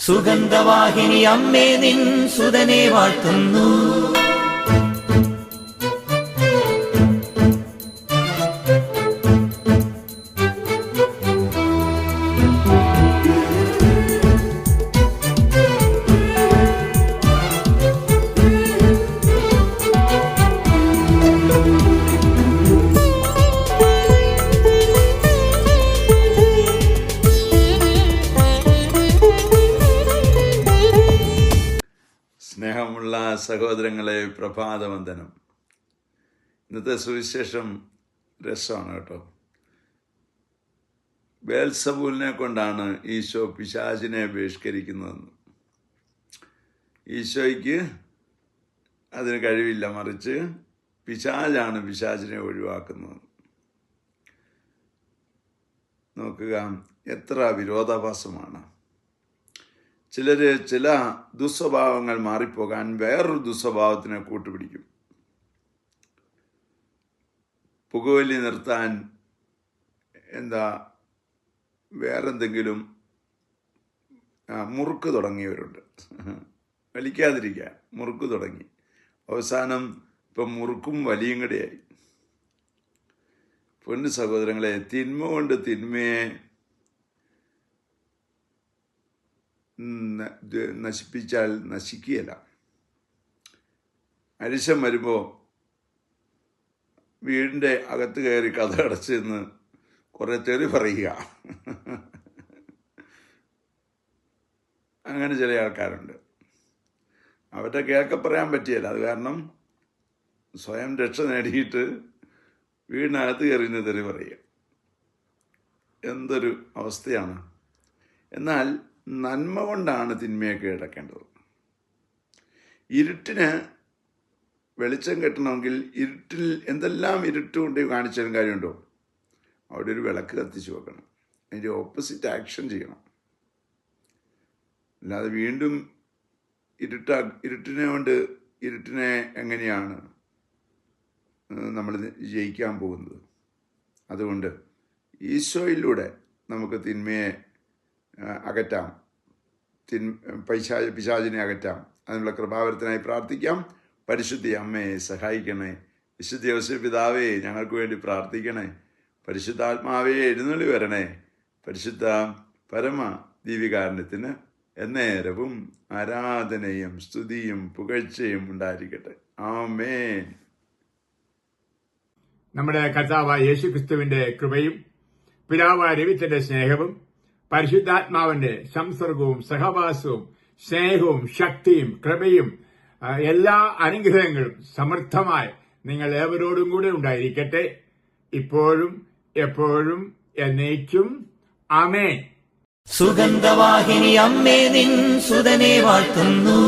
സുഗന്ധവാഹിനി അമ്മേ നിൻ സുതനെ വാഴ്ത്തുന്നു. സ്നേഹമുള്ള സഹോദരങ്ങളെ, പ്രഭാതവന്ദനം. ഇന്നത്തെ സുവിശേഷം രസമാണ് കേട്ടോ. ബേൽസബൂലിനെ കൊണ്ടാണ് ഈശോ പിശാചിനെ ബഹിഷ്കരിക്കുന്നതെന്ന്. ഈശോയ്ക്ക് അതിന് കഴിവില്ല, മറിച്ച് പിശാചാണ് പിശാചിനെ ഒഴിവാക്കുന്നത്. നോക്കുക, എത്ര വിരോധാഭാസമാണ്. ചില ദുസ്വഭാവങ്ങൾ മാറിപ്പോകാൻ വേറൊരു ദുസ്വഭാവത്തിനെ കൂട്ടുപിടിക്കും. പുകവലി നിർത്താൻ വേറെന്തെങ്കിലും മുറുക്ക് തുടങ്ങിയവരുണ്ട്. വലിക്കാതിരിക്കാൻ മുറുക്ക് തുടങ്ങി. അവസാനം ഇപ്പം മുറുക്കും വലിയും കൂടെയായി. പൊന്നു സഹോദരങ്ങളെ, തിന്മ കൊണ്ട് തിന്മയെ നശിപ്പിച്ചാൽ നശിക്കുകയില്ല. അരിശം വരുമ്പോൾ വീടിൻ്റെ അകത്ത് കയറി കഥ അടച്ചെന്ന് കുറേ തെറി പറയുക. അങ്ങനെ ചില ആൾക്കാരുണ്ട്. അവരുടെ കേൾക്ക പറയാൻ പറ്റിയല്ല. അത് കാരണം സ്വയം രക്ഷ നേടിയിട്ട് വീടിനകത്ത് കയറിന്ന് തെറി പറയുക. എന്തൊരു അവസ്ഥയാണ്. എന്നാൽ നന്മ കൊണ്ടാണ് തിന്മയെ കീഴടക്കേണ്ടത്. ഇരുട്ടിന് വെളിച്ചം കിട്ടണമെങ്കിൽ ഇരുട്ടിൽ എന്തെല്ലാം ഇരുട്ട് കൊണ്ട് കാണിച്ചാലും കാര്യമുണ്ടോ? അവിടെ ഒരു വിളക്ക് കത്തിച്ച് വെക്കണം. അതിൻ്റെ ഓപ്പോസിറ്റ് ആക്ഷൻ ചെയ്യണം. അല്ലാതെ വീണ്ടും ഇരുട്ടിനെ എങ്ങനെയാണ് നമ്മൾ ജയിക്കാൻ പോകുന്നത്? അതുകൊണ്ട് ഈശോയിലൂടെ നമുക്ക് തിന്മയെ അകറ്റാം, പിശാചിനെ അകറ്റാം. അതിനുള്ള കൃപാവരത്തിനായി പ്രാർത്ഥിക്കാം. പരിശുദ്ധ അമ്മയെ സഹായിക്കണേ. വിശുദ്ധ യോസേപ്പ് പിതാവേ, ഞങ്ങൾക്ക് വേണ്ടി പ്രാർത്ഥിക്കണേ. പരിശുദ്ധാത്മാവേ, എഴുന്നള്ളി വരണേ. പരിശുദ്ധ പരമ ദീപികാരണത്തിന് എന്നേരവും ആരാധനയും സ്തുതിയും പുകഴ്ചയും ഉണ്ടായിരിക്കട്ടെ. ആമേൻ. നമ്മുടെ കർത്താവായ യേശുക്രിസ്തുവിന്റെ കൃപയും പിതാവായ ദൈവത്തിന്റെ സ്നേഹവും പരിശുദ്ധാത്മാവിന്റെ സംസർഗവും സഹവാസവും സ്നേഹവും ശക്തിയും കൃപയും എല്ലാ അനുഗ്രഹങ്ങളും സമൃദ്ധമായി നിങ്ങൾ ഏവരോടും കൂടെ ഉണ്ടായിരിക്കട്ടെ, ഇപ്പോഴും എപ്പോഴും എന്നേക്കും. ആമേൻ. സുഗന്ധവാഹിനി അമ്മേ നിൻ സുതനെ വാഴ്ത്തുന്നു.